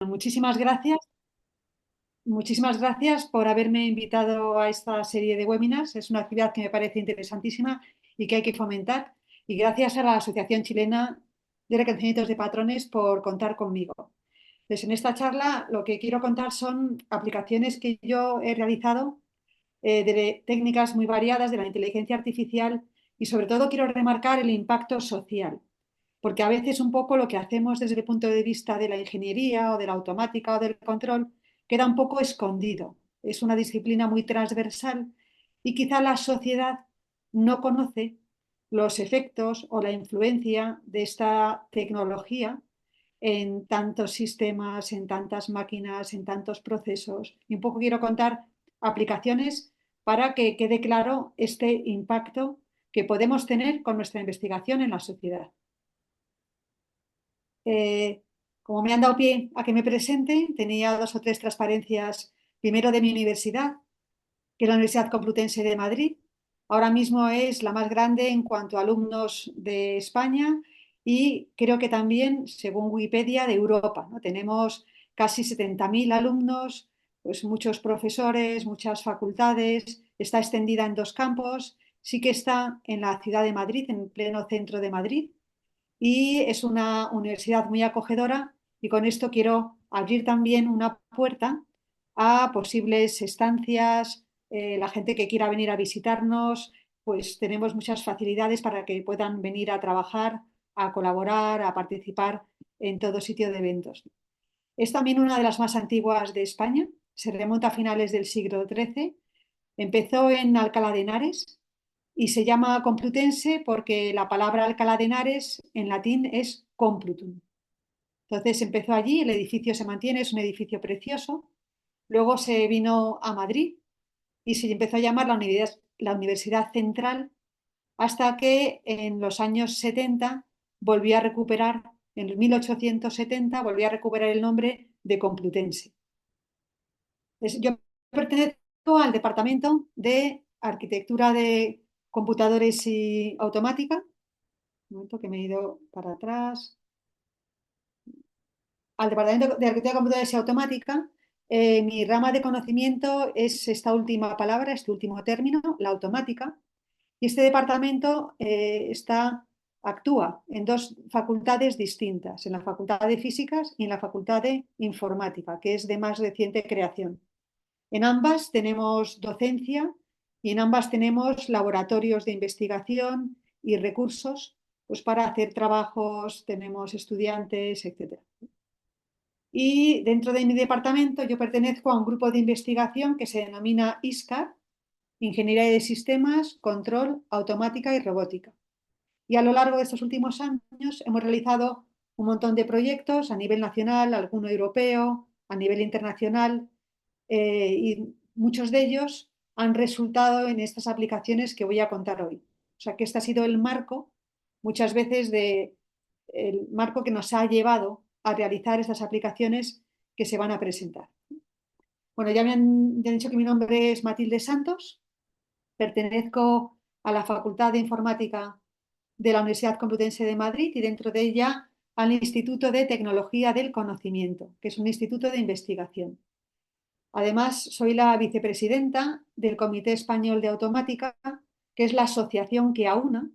Muchísimas gracias. Muchísimas gracias por haberme invitado a esta serie de webinars. Es una actividad que me parece interesantísima y que hay que fomentar. Y gracias a la Asociación Chilena de Reconocimientos de Patrones por contar conmigo. Pues en esta charla lo que quiero contar son aplicaciones que yo he realizado de técnicas muy variadas de la inteligencia artificial y sobre todo quiero remarcar el impacto social. Porque a veces un poco lo que hacemos desde el punto de vista de la ingeniería o de la automática o del control queda un poco escondido. Es una disciplina muy transversal y quizá la sociedad no conoce los efectos o la influencia de esta tecnología en tantos sistemas, en tantas máquinas, en tantos procesos. Y un poco quiero contar aplicaciones para que quede claro este impacto que podemos tener con nuestra investigación en la sociedad. Eh, Como me han dado pie a que me presente, tenía dos o tres transparencias, primero de mi universidad, que es la Universidad Complutense de Madrid. Ahora mismo es la más grande en cuanto a alumnos de España y creo que también, según Wikipedia, de Europa, ¿no? Tenemos casi 70.000 alumnos, pues muchos profesores, muchas facultades, está extendida en dos campos, sí que está en la ciudad de Madrid, en pleno centro de Madrid, y es una universidad muy acogedora y con esto quiero abrir también una puerta a posibles estancias, la gente que quiera venir a visitarnos, pues tenemos muchas facilidades para que puedan venir a trabajar, a colaborar, a participar en todo sitio de eventos. Es también una de las más antiguas de España, se remonta a finales del siglo XIII, empezó en Alcalá de Henares y se llama Complutense porque la palabra Alcalá de Henares en latín es complutum. Entonces empezó allí, el edificio se mantiene, es un edificio precioso. Luego se vino a Madrid y se empezó a llamar la Universidad Central hasta que en los años 70 volvió a recuperar, en 1870 volvió a recuperar el nombre de Complutense. Yo pertenezco al departamento de arquitectura de computadores y automática. Un momento que me he ido para atrás. Al departamento de arquitectura de computadores y automática. Mi rama de conocimiento es esta última palabra, este último término, la automática. Y este departamento actúa en dos facultades distintas, en la Facultad de Físicas y en la Facultad de Informática, que es de más reciente creación. En ambas tenemos docencia y en ambas tenemos laboratorios de investigación y recursos pues, para hacer trabajos, tenemos estudiantes, etc. Y dentro de mi departamento yo pertenezco a un grupo de investigación que se denomina ISCAR, Ingeniería de Sistemas, Control, Automática y Robótica. Y a lo largo de estos últimos años hemos realizado un montón de proyectos a nivel nacional, alguno europeo, a nivel internacional, y muchos de ellos han resultado en estas aplicaciones que voy a contar hoy. O sea que este ha sido el marco, muchas veces, el marco que nos ha llevado a realizar estas aplicaciones que se van a presentar. Bueno, ya me han dicho que mi nombre es Matilde Santos, pertenezco a la Facultad de Informática de la Universidad Complutense de Madrid y dentro de ella al Instituto de Tecnología del Conocimiento, que es un instituto de investigación. Además, soy la vicepresidenta del Comité Español de Automática, que es la asociación que aúna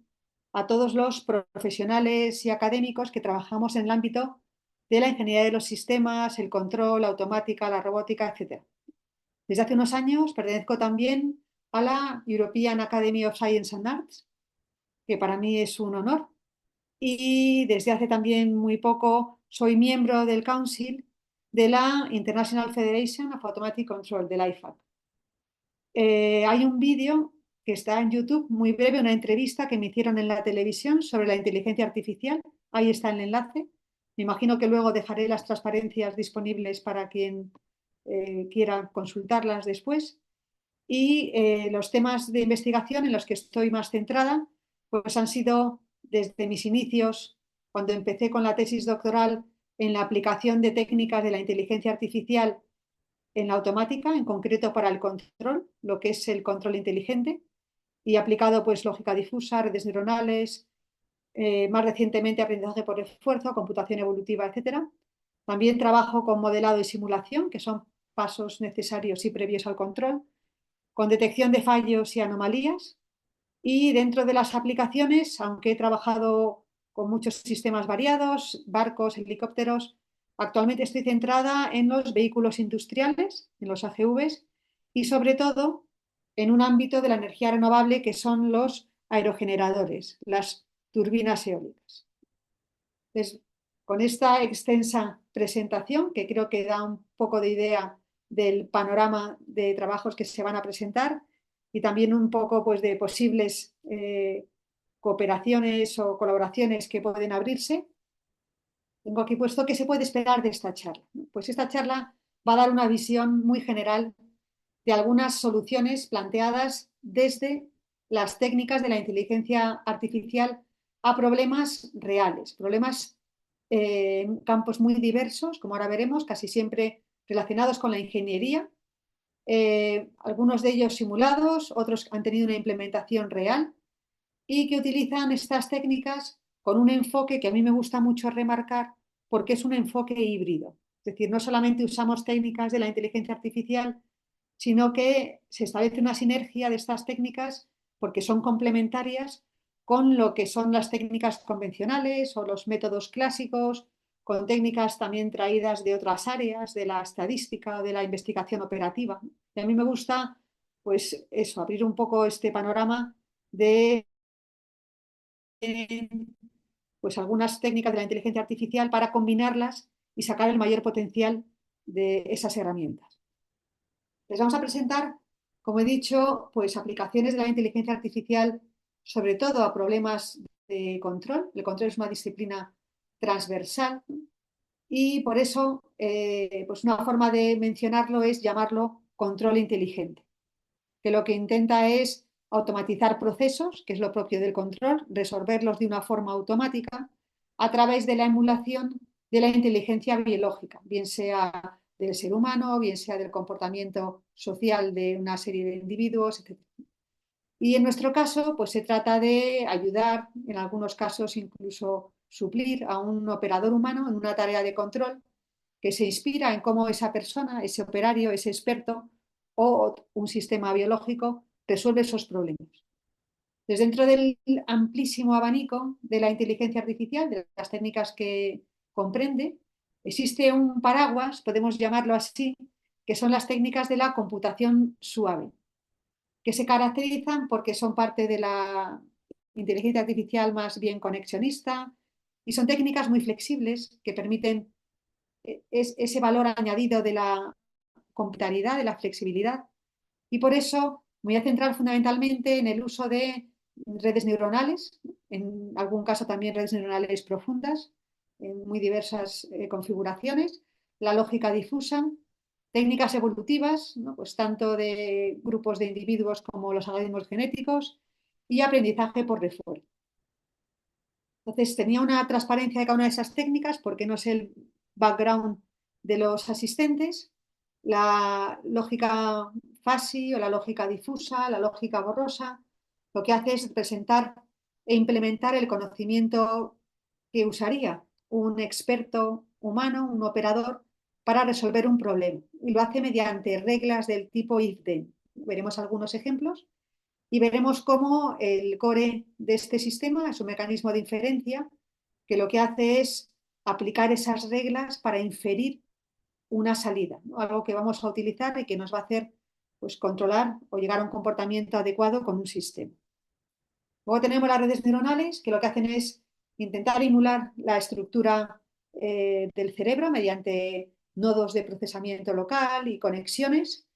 a todos los profesionales y académicos que trabajamos en el ámbito de la ingeniería de los sistemas, el control, la automática, la robótica, etc. Desde hace unos años pertenezco también a la European Academy of Science and Arts, que para mí es un honor. Y desde hace también muy poco soy miembro del Council de la International Federation of Automatic Control, del IFAC. Hay un vídeo que está en YouTube, muy breve, una entrevista que me hicieron en la televisión sobre la inteligencia artificial. Ahí está el enlace. Me imagino que luego dejaré las transparencias disponibles para quien quiera consultarlas después. Y los temas de investigación en los que estoy más centrada, pues han sido desde mis inicios, cuando empecé con la tesis doctoral en la aplicación de técnicas de la inteligencia artificial en la automática, en concreto para el control, lo que es el control inteligente, y aplicado pues lógica difusa, redes neuronales, más recientemente aprendizaje por esfuerzo, computación evolutiva, etcétera. También trabajo con modelado y simulación, que son pasos necesarios y previos al control, con detección de fallos y anomalías. Y dentro de las aplicaciones, aunque he trabajado con muchos sistemas variados, barcos, helicópteros, actualmente estoy centrada en los vehículos industriales, en los AGVs, y sobre todo en un ámbito de la energía renovable que son los aerogeneradores, las turbinas eólicas. Entonces, con esta extensa presentación, que creo que da un poco de idea del panorama de trabajos que se van a presentar y también un poco pues, de posibles cooperaciones o colaboraciones que pueden abrirse, tengo aquí puesto qué se puede esperar de esta charla. Pues esta charla va a dar una visión muy general de algunas soluciones planteadas desde las técnicas de la inteligencia artificial a problemas reales, problemas en campos muy diversos, como ahora veremos, casi siempre relacionados con la ingeniería, algunos de ellos simulados, otros han tenido una implementación real y que utilizan estas técnicas con un enfoque que a mí me gusta mucho remarcar porque es un enfoque híbrido. Es decir, no solamente usamos técnicas de la inteligencia artificial, sino que se establece una sinergia de estas técnicas porque son complementarias con lo que son las técnicas convencionales o los métodos clásicos, con técnicas también traídas de otras áreas, de la estadística o de la investigación operativa. Y a mí me gusta, pues eso, abrir un poco este panorama de pues algunas técnicas de la inteligencia artificial para combinarlas y sacar el mayor potencial de esas herramientas. Les vamos a presentar, como he dicho, pues aplicaciones de la inteligencia artificial, sobre todo a problemas de control. El control es una disciplina transversal y por eso pues una forma de mencionarlo es llamarlo control inteligente, que lo que intenta es automatizar procesos, que es lo propio del control, resolverlos de una forma automática a través de la emulación de la inteligencia biológica, bien sea del ser humano, bien sea del comportamiento social de una serie de individuos, etc. Y en nuestro caso, pues se trata de ayudar, en algunos casos incluso suplir a un operador humano en una tarea de control que se inspira en cómo esa persona, ese operario, ese experto o un sistema biológico resuelve esos problemas. Desde dentro del amplísimo abanico de la inteligencia artificial, de las técnicas que comprende, existe un paraguas, podemos llamarlo así, que son las técnicas de la computación suave, que se caracterizan porque son parte de la inteligencia artificial más bien conexionista y son técnicas muy flexibles que permiten ese valor añadido de la computaridad, de la flexibilidad. Y por eso me voy a centrar fundamentalmente en el uso de redes neuronales, en algún caso también redes neuronales profundas, en muy diversas configuraciones, la lógica difusa, técnicas evolutivas, ¿no? Pues tanto de grupos de individuos como los algoritmos genéticos y aprendizaje por refuerzo. Entonces tenía una transparencia de cada una de esas técnicas porque no sé el background de los asistentes, la lógica fuzzy o la lógica difusa, la lógica borrosa, lo que hace es presentar e implementar el conocimiento que usaría un experto humano, un operador, para resolver un problema. Y lo hace mediante reglas del tipo if-then. Veremos algunos ejemplos y veremos cómo el core de este sistema es un mecanismo de inferencia que lo que hace es aplicar esas reglas para inferir una salida, ¿no? Algo que vamos a utilizar y que nos va a hacer pues, controlar o llegar a un comportamiento adecuado con un sistema. Luego tenemos las redes neuronales que lo que hacen es intentar emular la estructura del cerebro mediante nodos de procesamiento local y conexiones.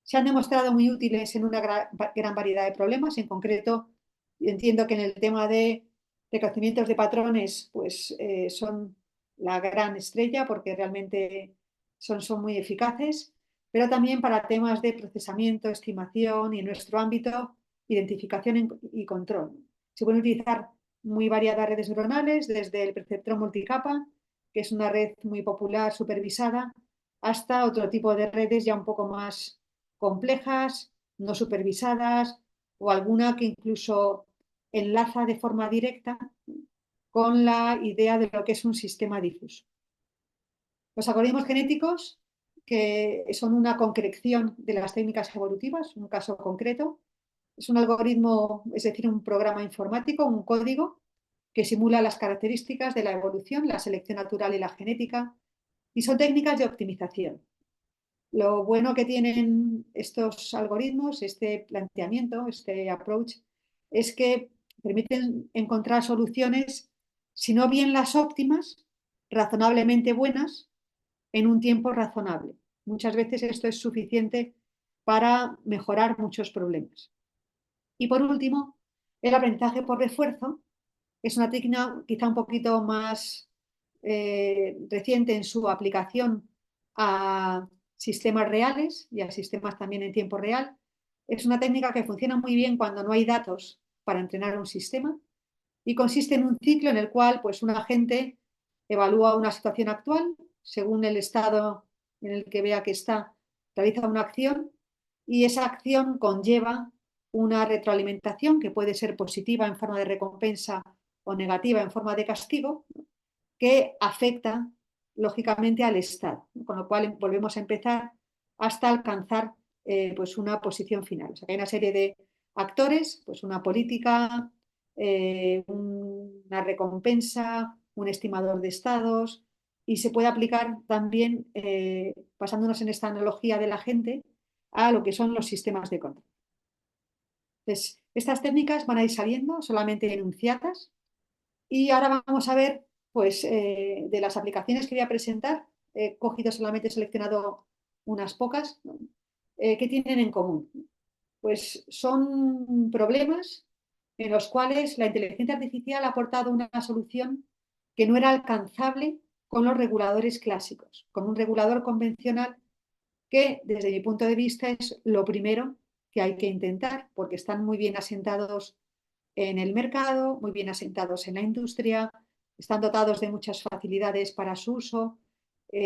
Se han demostrado muy útiles en una gran variedad de problemas. En concreto, entiendo que en el tema de reconocimientos de patrones pues, son la gran estrella porque realmente son muy eficaces, pero también para temas de procesamiento, estimación y en nuestro ámbito identificación y control. Se pueden utilizar muy variadas redes neuronales, desde el perceptrón multicapa, que es una red muy popular, supervisada, hasta otro tipo de redes ya un poco más complejas, no supervisadas, o alguna que incluso enlaza de forma directa con la idea de lo que es un sistema difuso. Los algoritmos genéticos, que son una concreción de las técnicas evolutivas, un caso concreto, es un algoritmo, es decir, un programa informático, un código que simula las características de la evolución, la selección natural y la genética, y son técnicas de optimización. Lo bueno que tienen estos algoritmos, este planteamiento, este approach, es que permiten encontrar soluciones, si no bien las óptimas, razonablemente buenas, en un tiempo razonable. Muchas veces esto es suficiente para mejorar muchos problemas. Y por último, el aprendizaje por refuerzo es una técnica quizá un poquito más reciente en su aplicación a sistemas reales y a sistemas también en tiempo real. Es una técnica que funciona muy bien cuando no hay datos para entrenar un sistema y consiste en un ciclo en el cual pues, un agente evalúa una situación actual según el estado en el que vea que está, realiza una acción y esa acción conlleva una retroalimentación que puede ser positiva en forma de recompensa o negativa en forma de castigo, que afecta lógicamente al estado, con lo cual volvemos a empezar hasta alcanzar pues una posición final. O sea, hay una serie de actores, pues una política, una recompensa, un estimador de estados, y se puede aplicar también, basándonos en esta analogía de la gente, a lo que son los sistemas de control. Entonces, estas técnicas van a ir saliendo solamente enunciadas y ahora vamos a ver, pues, de las aplicaciones que voy a presentar, he cogido solamente, he seleccionado unas pocas, ¿no? ¿Qué tienen en común? Pues son problemas en los cuales la inteligencia artificial ha aportado una solución que no era alcanzable con los reguladores clásicos, con un regulador convencional que, desde mi punto de vista, es lo primero que hay que intentar, porque están muy bien asentados en el mercado, muy bien asentados en la industria, están dotados de muchas facilidades para su uso,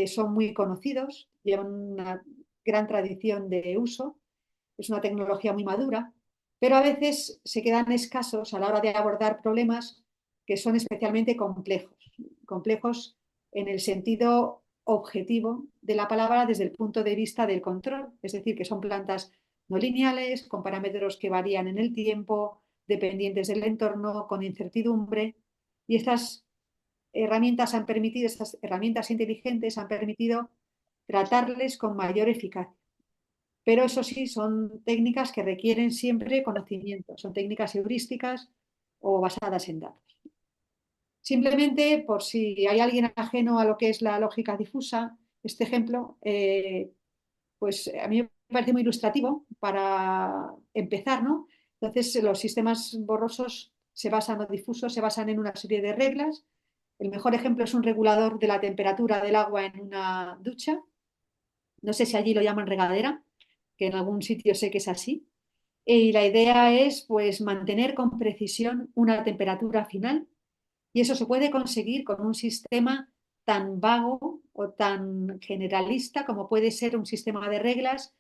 son muy conocidos, llevan una gran tradición de uso, es una tecnología muy madura, pero a veces se quedan escasos a la hora de abordar problemas que son especialmente complejos, complejos en el sentido objetivo de la palabra desde el punto de vista del control, es decir, que son plantas no lineales, con parámetros que varían en el tiempo, dependientes del entorno, con incertidumbre, y estas herramientas han permitido, estas herramientas inteligentes han permitido tratarles con mayor eficacia. Pero eso sí, son técnicas que requieren siempre conocimiento, son técnicas heurísticas o basadas en datos. Simplemente, por si hay alguien ajeno a lo que es la lógica difusa, este ejemplo, pues a mí me parece muy ilustrativo para empezar, ¿no? Entonces, los sistemas borrosos se basan o difusos se basan en una serie de reglas. El mejor ejemplo es un regulador de la temperatura del agua en una ducha. No sé si allí lo llaman regadera, que en algún sitio sé que es así. Y la idea es pues mantener con precisión una temperatura final y eso se puede conseguir con un sistema tan vago o tan generalista como puede ser un sistema de reglas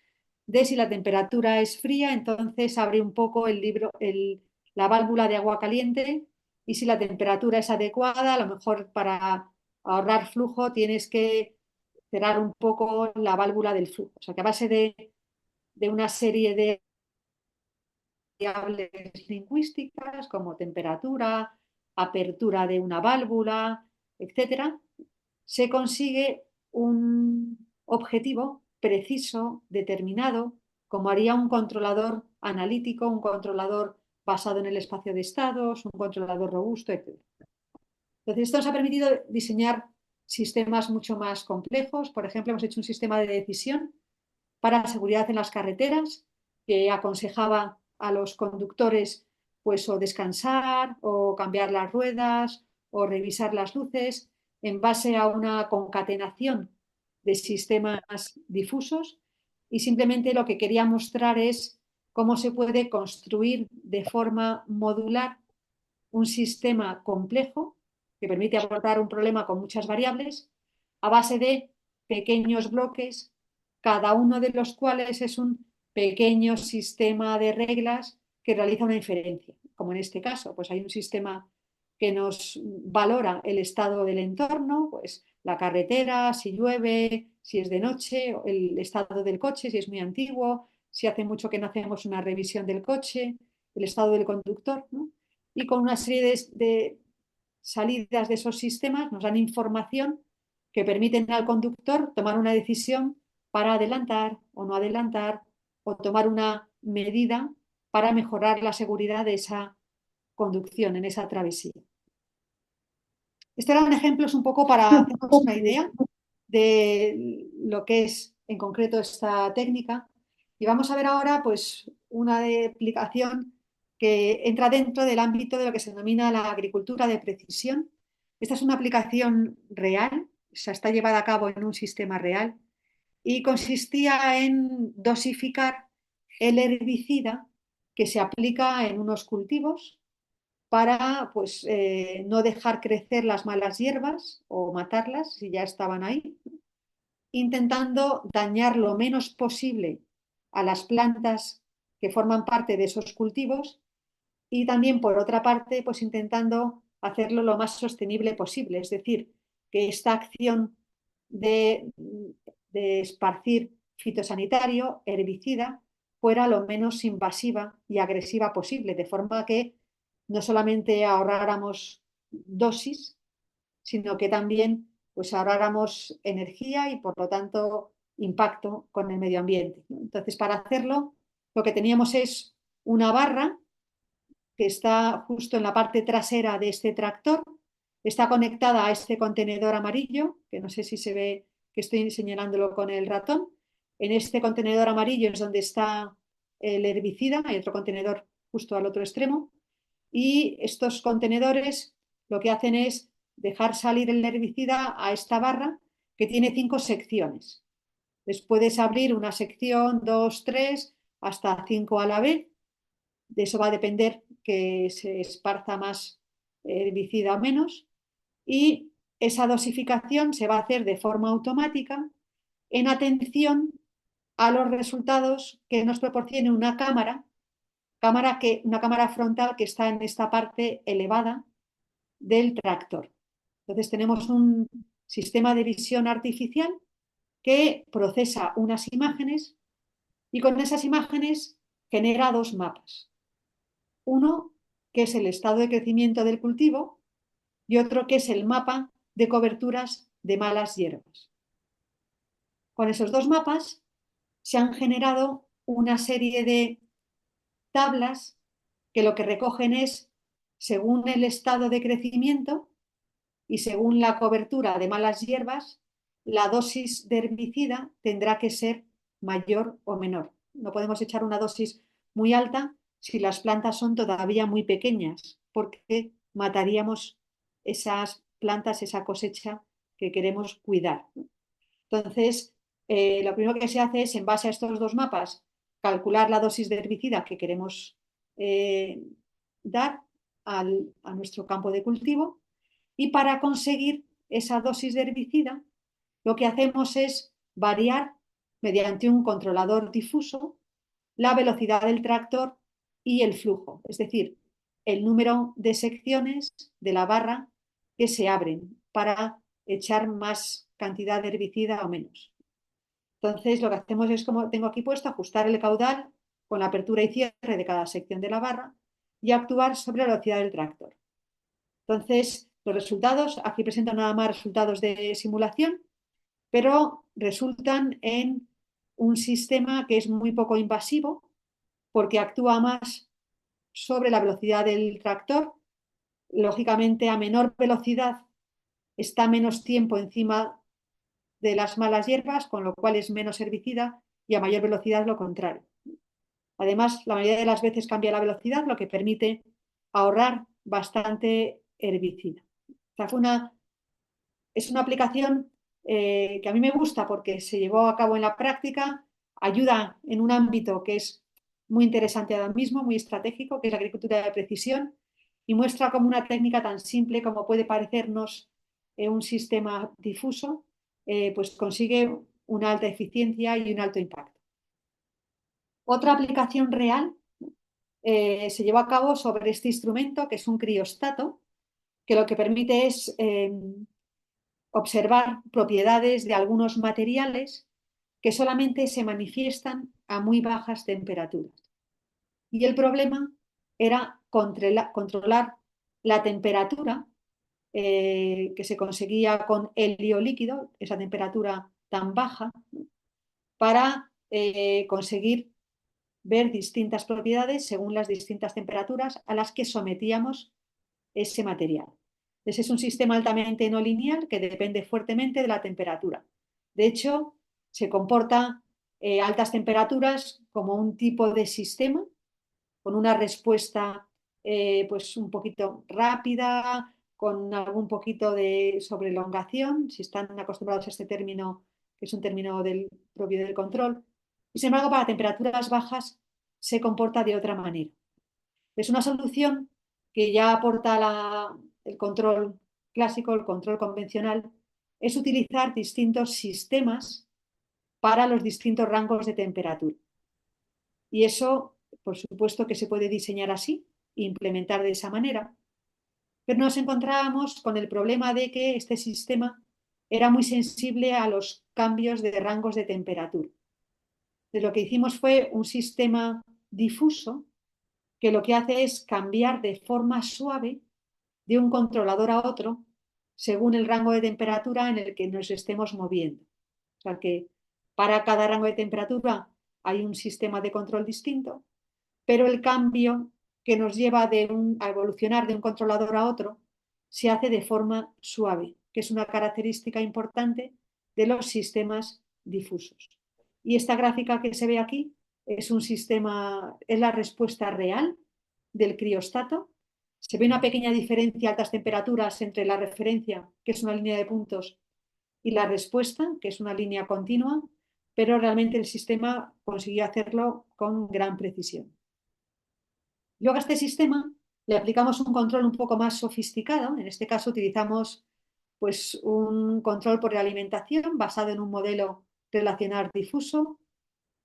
de si la temperatura es fría, entonces abre un poco la válvula de agua caliente y si la temperatura es adecuada, a lo mejor para ahorrar flujo tienes que cerrar un poco la válvula del flujo. O sea que a base de una serie de variables lingüísticas como temperatura, apertura de una válvula, etcétera, se consigue un objetivo preciso, determinado, como haría un controlador analítico, un controlador basado en el espacio de estados, un controlador robusto, etcétera. Entonces, esto nos ha permitido diseñar sistemas mucho más complejos. Por ejemplo, hemos hecho un sistema de decisión para la seguridad en las carreteras que aconsejaba a los conductores pues o descansar o cambiar las ruedas o revisar las luces en base a una concatenación de sistemas difusos y simplemente lo que quería mostrar es cómo se puede construir de forma modular un sistema complejo que permite abordar un problema con muchas variables a base de pequeños bloques, cada uno de los cuales es un pequeño sistema de reglas que realiza una inferencia. Como en este caso, pues hay un sistema que nos valora el estado del entorno, pues la carretera, si llueve, si es de noche, el estado del coche, si es muy antiguo, si hace mucho que no hacemos una revisión del coche, el estado del conductor, ¿no? Y con una serie de salidas de esos sistemas nos dan información que permiten al conductor tomar una decisión para adelantar o no adelantar o tomar una medida para mejorar la seguridad de esa conducción en esa travesía. Estos eran ejemplos un poco para hacernos una idea de lo que es en concreto esta técnica. Y vamos a ver ahora pues una aplicación que entra dentro del ámbito de lo que se denomina la agricultura de precisión. Esta es una aplicación real, o sea, está llevada a cabo en un sistema real y consistía en dosificar el herbicida que se aplica en unos cultivos para pues, no dejar crecer las malas hierbas o matarlas si ya estaban ahí, intentando dañar lo menos posible a las plantas que forman parte de esos cultivos y también, por otra parte, pues intentando hacerlo lo más sostenible posible, es decir, que esta acción de, de esparcir fitosanitario, herbicida, fuera lo menos invasiva y agresiva posible, de forma que no solamente ahorráramos dosis, sino que también pues, ahorráramos energía y, por lo tanto, impacto con el medio ambiente. Entonces, para hacerlo, lo que teníamos es una barra que está justo en la parte trasera de este tractor, está conectada a este contenedor amarillo, que no sé si se ve que estoy señalándolo con el ratón. En este contenedor amarillo es donde está el herbicida, hay otro contenedor justo al otro extremo, y estos contenedores lo que hacen es dejar salir el herbicida a esta barra que tiene 5 secciones. Les puedes abrir una sección, 2, 3, hasta 5 a la vez. De eso va a depender que se esparza más herbicida o menos. Y esa dosificación se va a hacer de forma automática en atención a los resultados que nos proporcione una cámara frontal que está en esta parte elevada del tractor. Entonces tenemos un sistema de visión artificial que procesa unas imágenes y con esas imágenes genera 2 mapas. Uno que es el estado de crecimiento del cultivo y otro que es el mapa de coberturas de malas hierbas. Con esos 2 mapas se han generado una serie de tablas que lo que recogen es, según el estado de crecimiento y según la cobertura de malas hierbas, la dosis de herbicida tendrá que ser mayor o menor. No podemos echar una dosis muy alta si las plantas son todavía muy pequeñas, porque mataríamos esas plantas, esa cosecha que queremos cuidar. Entonces, lo primero que se hace es, en base a estos 2 mapas, calcular la dosis de herbicida que queremos dar a nuestro campo de cultivo y para conseguir esa dosis de herbicida, lo que hacemos es variar mediante un controlador difuso la velocidad del tractor y el flujo, es decir, el número de secciones de la barra que se abren para echar más cantidad de herbicida o menos. Entonces, lo que hacemos es, como tengo aquí puesto, ajustar el caudal con la apertura y cierre de cada sección de la barra y actuar sobre la velocidad del tractor. Entonces, los resultados, aquí presento nada más resultados de simulación, pero resultan en un sistema que es muy poco invasivo porque actúa más sobre la velocidad del tractor. Lógicamente, a menor velocidad está menos tiempo encima de las malas hierbas, con lo cual es menos herbicida, y a mayor velocidad lo contrario. Además, la mayoría de las veces cambia la velocidad, lo que permite ahorrar bastante herbicida. O sea, es una aplicación que a mí me gusta porque se llevó a cabo en la práctica, ayuda en un ámbito que es muy interesante ahora mismo, muy estratégico, que es la agricultura de precisión, y muestra como una técnica tan simple como puede parecernos un sistema difuso, pues consigue una alta eficiencia y un alto impacto. Otra aplicación real se llevó a cabo sobre este instrumento, que es un criostato, que lo que permite es observar propiedades de algunos materiales que solamente se manifiestan a muy bajas temperaturas. Y el problema era controlar la temperatura que se conseguía con helio líquido, esa temperatura tan baja, ¿no? Para conseguir ver distintas propiedades según las distintas temperaturas a las que sometíamos ese material. Ese es un sistema altamente no lineal que depende fuertemente de la temperatura. De hecho, se comporta altas temperaturas como un tipo de sistema con una respuesta pues un poquito rápida, con algún poquito de sobrelongación, si están acostumbrados a este término, que es un término propio del control. Y sin embargo, para temperaturas bajas se comporta de otra manera. Es una solución que ya aporta el control clásico, el control convencional, es utilizar distintos sistemas para los distintos rangos de temperatura. Y eso, por supuesto, que se puede diseñar así e implementar de esa manera. Pero nos encontrábamos con el problema de que este sistema era muy sensible a los cambios de rangos de temperatura. Entonces, lo que hicimos fue un sistema difuso que lo que hace es cambiar de forma suave de un controlador a otro según el rango de temperatura en el que nos estemos moviendo. O sea que para cada rango de temperatura hay un sistema de control distinto, pero el cambio que nos lleva a evolucionar de un controlador a otro se hace de forma suave, que es una característica importante de los sistemas difusos. Y esta gráfica que se ve aquí es es la respuesta real del criostato. Se ve una pequeña diferencia a altas temperaturas entre la referencia, que es una línea de puntos, y la respuesta, que es una línea continua, pero realmente el sistema consiguió hacerlo con gran precisión. Luego a este sistema le aplicamos un control un poco más sofisticado. En este caso utilizamos pues, un control por realimentación basado en un modelo relacional difuso,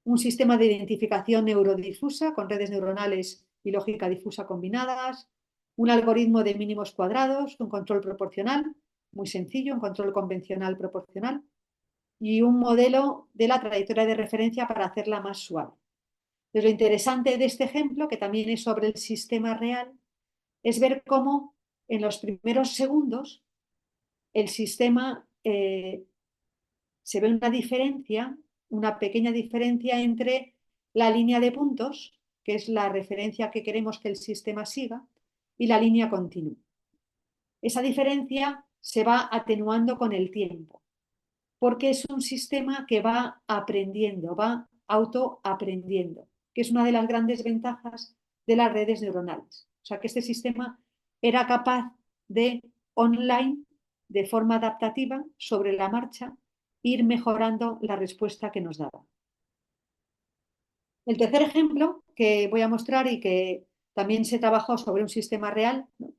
un sistema de identificación neurodifusa con redes neuronales y lógica difusa combinadas, un algoritmo de mínimos cuadrados, un control proporcional, muy sencillo, un control convencional proporcional, y un modelo de la trayectoria de referencia para hacerla más suave. Entonces, lo interesante de este ejemplo, que también es sobre el sistema real, es ver cómo en los primeros segundos el sistema se ve una diferencia, una pequeña diferencia entre la línea de puntos, que es la referencia que queremos que el sistema siga, y la línea continua. Esa diferencia se va atenuando con el tiempo, porque es un sistema que va aprendiendo, va autoaprendiendo, que es una de las grandes ventajas de las redes neuronales. O sea, que este sistema era capaz de online, de forma adaptativa, sobre la marcha, ir mejorando la respuesta que nos daba. El tercer ejemplo que voy a mostrar y que también se trabajó sobre un sistema real, ¿no?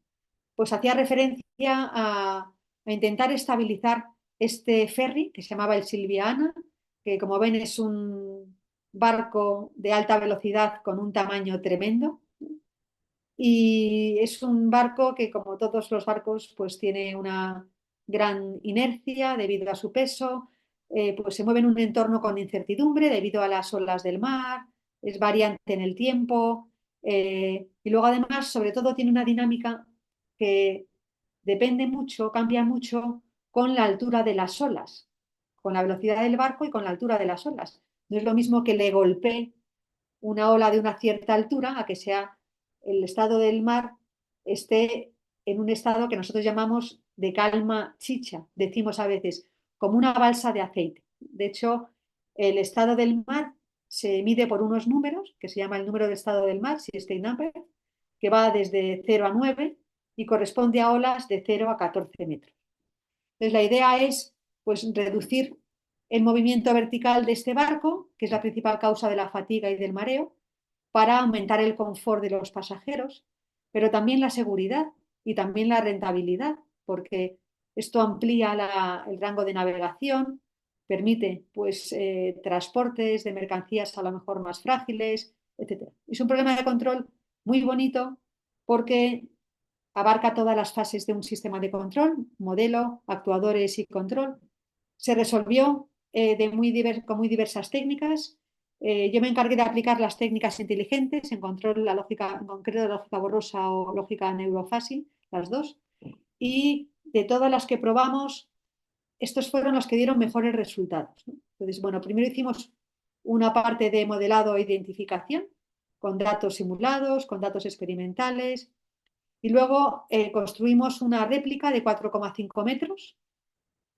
Pues hacía referencia a intentar estabilizar este ferry que se llamaba el Silviana, que como ven es un barco de alta velocidad con un tamaño tremendo. Y es un barco que, como todos los barcos, pues tiene una gran inercia debido a su peso, pues se mueve en un entorno con incertidumbre debido a las olas del mar, es variante en el tiempo, y luego además, sobre todo, tiene una dinámica que depende mucho, cambia mucho con la altura de las olas, con la velocidad del barco y con la altura de las olas. No es lo mismo que le golpee una ola de una cierta altura a que sea el estado del mar esté en un estado que nosotros llamamos de calma chicha, decimos a veces, como una balsa de aceite. De hecho, el estado del mar se mide por unos números, que se llama el número de estado del mar, si state number, que va desde 0 a 9 y corresponde a olas de 0 a 14 metros. Entonces, la idea es pues, reducir el movimiento vertical de este barco, que es la principal causa de la fatiga y del mareo, para aumentar el confort de los pasajeros, pero también la seguridad y también la rentabilidad, porque esto amplía el rango de navegación, permite pues, transportes de mercancías a lo mejor más frágiles, etc. Es un problema de control muy bonito porque abarca todas las fases de un sistema de control, modelo, actuadores y control. Se resolvió con muy diversas técnicas. Yo me encargué de aplicar las técnicas inteligentes en control, en concreto lógica borrosa o lógica neurofácil, las dos. Y de todas las que probamos, estos fueron los que dieron mejores resultados, ¿no? Entonces, bueno, primero hicimos una parte de modelado e identificación con datos simulados, con datos experimentales, y luego construimos una réplica de 4,5 metros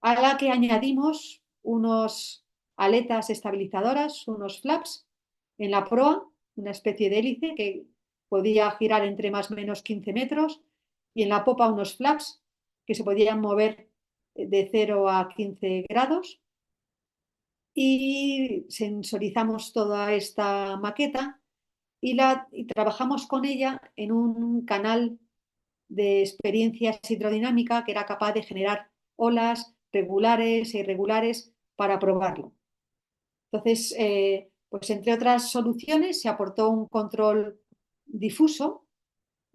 a la que añadimos unos aletas estabilizadoras, unos flaps en la proa, una especie de hélice que podía girar entre más o menos 15 metros, y en la popa unos flaps que se podían mover de 0 a 15 grados. Y sensorizamos toda esta maqueta y trabajamos con ella en un canal de experiencias hidrodinámica que era capaz de generar olas regulares e irregulares para probarlo. Entonces, pues entre otras soluciones se aportó un control difuso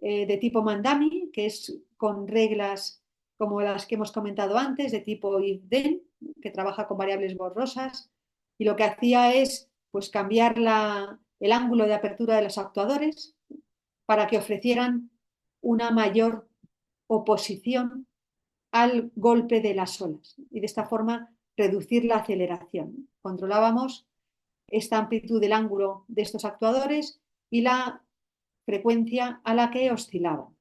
de tipo Mandami, que es con reglas como las que hemos comentado antes, de tipo if-then, que trabaja con variables borrosas, y lo que hacía es pues cambiar el ángulo de apertura de los actuadores para que ofrecieran una mayor oposición al golpe de las olas y de esta forma reducir la aceleración. Controlábamos esta amplitud del ángulo de estos actuadores y la frecuencia a la que oscilaban.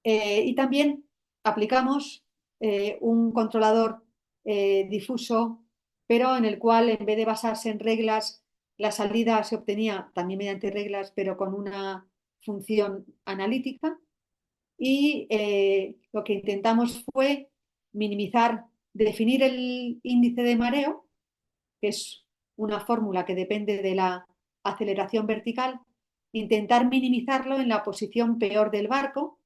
Y también aplicamos un controlador difuso, pero en el cual en vez de basarse en reglas, la salida se obtenía también mediante reglas, pero con una función analítica. Y lo que intentamos fue minimizar, definir el índice de mareo, que es una fórmula que depende de la aceleración vertical, intentar minimizarlo en la posición peor del barco,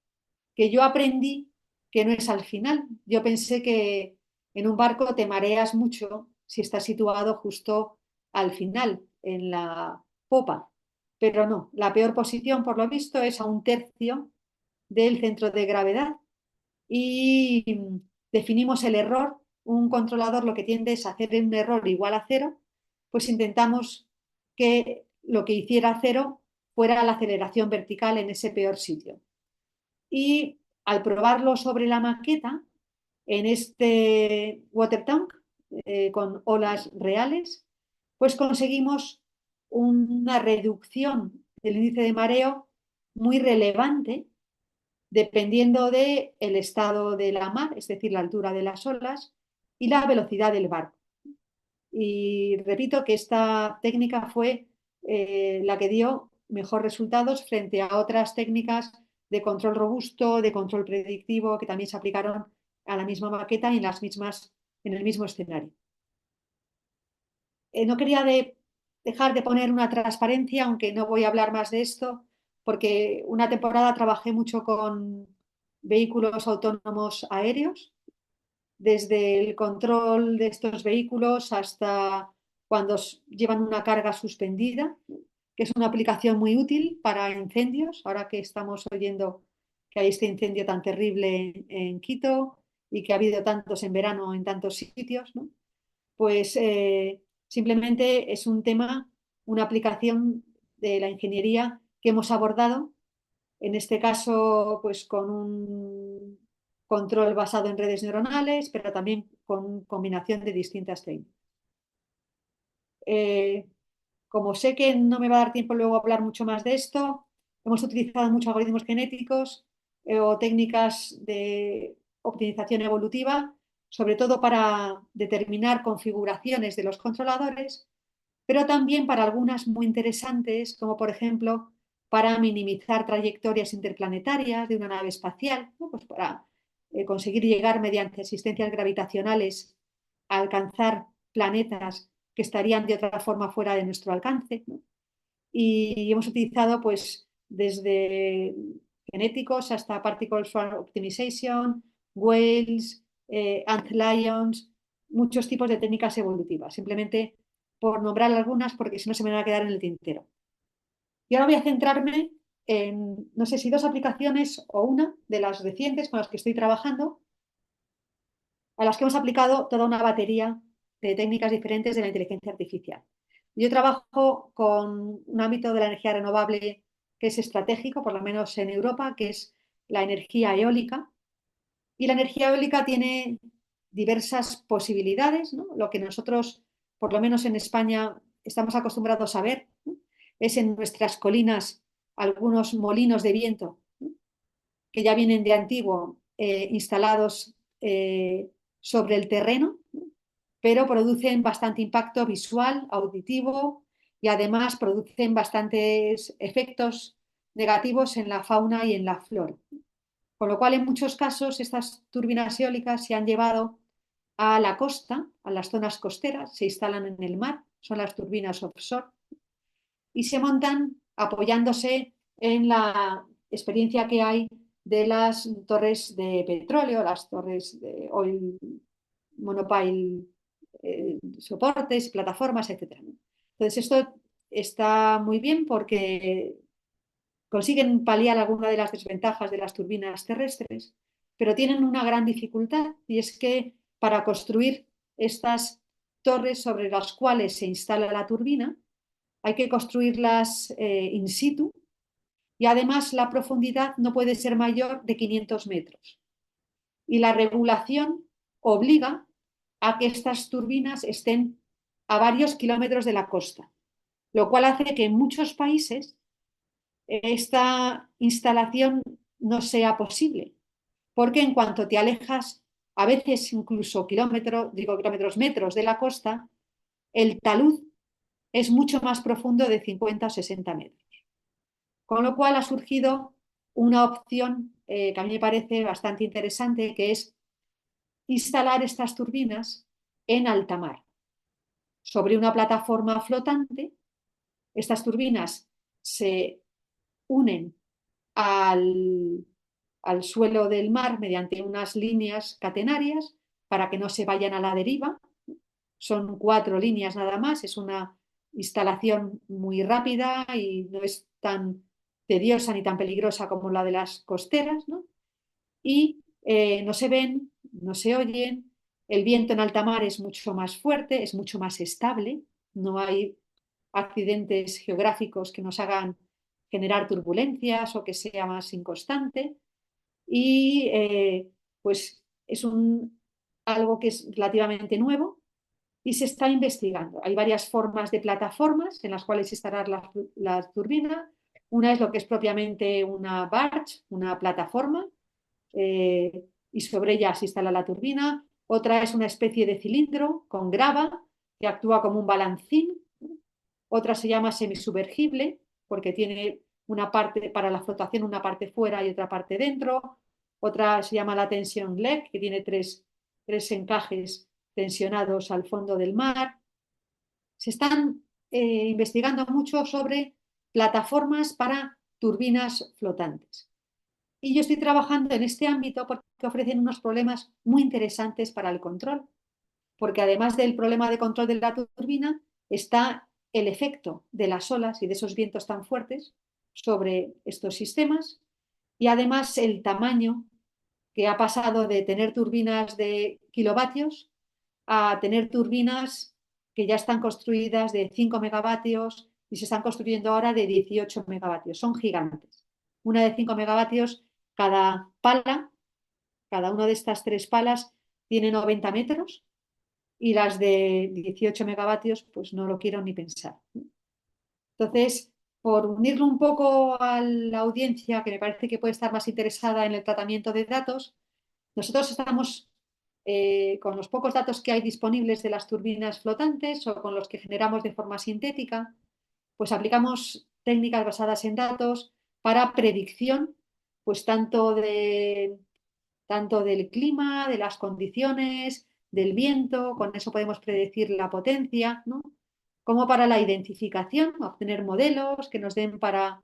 que yo aprendí que no es al final. Yo pensé que en un barco te mareas mucho si estás situado justo al final, en la popa, pero no, la peor posición por lo visto es a un tercio del centro de gravedad y definimos el error. Un controlador lo que tiende es hacer un error igual a cero, pues intentamos que lo que hiciera cero fuera la aceleración vertical en ese peor sitio. Y al probarlo sobre la maqueta, en este water tank, con olas reales, pues conseguimos una reducción del índice de mareo muy relevante dependiendo del estado de la mar, es decir, la altura de las olas y la velocidad del barco. Y repito que esta técnica fue la que dio mejores resultados frente a otras técnicas de control robusto, de control predictivo, que también se aplicaron a la misma maqueta y en el mismo escenario. No quería dejar de poner una transparencia, aunque no voy a hablar más de esto, porque una temporada trabajé mucho con vehículos autónomos aéreos, desde el control de estos vehículos hasta cuando llevan una carga suspendida, que es una aplicación muy útil para incendios, ahora que estamos oyendo que hay este incendio tan terrible en Quito y que ha habido tantos en verano en tantos sitios, ¿no? Pues simplemente es un tema, una aplicación de la ingeniería que hemos abordado, en este caso pues con un control basado en redes neuronales, pero también con combinación de distintas técnicas. Eh, Como sé que no me va a dar tiempo luego a hablar mucho más de esto, hemos utilizado muchos algoritmos genéticos o técnicas de optimización evolutiva, sobre todo para determinar configuraciones de los controladores, pero también para algunas muy interesantes, como por ejemplo para minimizar trayectorias interplanetarias de una nave espacial, ¿no? Pues para conseguir llegar mediante asistencias gravitacionales a alcanzar planetas que estarían de otra forma fuera de nuestro alcance, ¿no? Y hemos utilizado pues desde genéticos hasta particle swarm optimization, whales, antlions, muchos tipos de técnicas evolutivas, simplemente por nombrar algunas porque si no se me van a quedar en el tintero. Y ahora voy a centrarme en, no sé si dos aplicaciones o una de las recientes con las que estoy trabajando, a las que hemos aplicado toda una batería de técnicas diferentes de la inteligencia artificial. Yo trabajo con un ámbito de la energía renovable que es estratégico, por lo menos en Europa, que es la energía eólica. Y la energía eólica tiene diversas posibilidades, ¿no? Lo que nosotros, por lo menos en España, estamos acostumbrados a ver, ¿no? Es en nuestras colinas algunos molinos de viento, ¿no? Que ya vienen de antiguo instalados sobre el terreno, ¿no? Pero producen bastante impacto visual, auditivo y además producen bastantes efectos negativos en la fauna y en la flora. Con lo cual, en muchos casos, estas turbinas eólicas se han llevado a la costa, a las zonas costeras, se instalan en el mar, son las turbinas offshore, y se montan apoyándose en la experiencia que hay de las torres de petróleo, las torres de oil monopile, soportes, plataformas, etc. Entonces, esto está muy bien porque consiguen paliar alguna de las desventajas de las turbinas terrestres, pero tienen una gran dificultad y es que para construir estas torres sobre las cuales se instala la turbina hay que construirlas in situ y además la profundidad no puede ser mayor de 500 metros. Y la regulación obliga a que estas turbinas estén a varios kilómetros de la costa, lo cual hace que en muchos países esta instalación no sea posible, porque en cuanto te alejas, a veces incluso kilómetros, metros de la costa, el talud es mucho más profundo de 50 o 60 metros. Con lo cual ha surgido una opción que a mí me parece bastante interesante, que es instalar estas turbinas en alta mar, sobre una plataforma flotante. Estas turbinas se unen al, al suelo del mar mediante unas líneas catenarias para que no se vayan a la deriva. Son 4 líneas nada más, es una instalación muy rápida y no es tan tediosa ni tan peligrosa como la de las costeras, ¿no? Y no se ven, no se oyen, el viento en alta mar es mucho más fuerte, es mucho más estable, no hay accidentes geográficos que nos hagan generar turbulencias o que sea más inconstante y pues es algo que es relativamente nuevo y se está investigando. Hay varias formas de plataformas en las cuales instalar la turbina. Una es lo que es propiamente una barge, una plataforma, y sobre ella se instala la turbina. Otra es una especie de cilindro con grava que actúa como un balancín. Otra se llama semisumergible porque tiene una parte para la flotación, una parte fuera y otra parte dentro. Otra se llama la tension leg, que tiene tres encajes tensionados al fondo del mar. Se están investigando mucho sobre plataformas para turbinas flotantes. Y yo estoy trabajando en este ámbito porque ofrecen unos problemas muy interesantes para el control, porque además del problema de control de la turbina está el efecto de las olas y de esos vientos tan fuertes sobre estos sistemas y además el tamaño que ha pasado de tener turbinas de kilovatios a tener turbinas que ya están construidas de 5 megavatios y se están construyendo ahora de 18 megavatios. Son gigantes. Una de 5 megavatios, cada pala, cada una de estas 3 palas tiene 90 metros y las de 18 megavatios, pues no lo quiero ni pensar. Entonces, por unirlo un poco a la audiencia que me parece que puede estar más interesada en el tratamiento de datos, nosotros estamos con los pocos datos que hay disponibles de las turbinas flotantes o con los que generamos de forma sintética, pues aplicamos técnicas basadas en datos para predicción, pues tanto del clima, de las condiciones, del viento, con eso podemos predecir la potencia, ¿no? Como para la identificación, obtener modelos que nos den para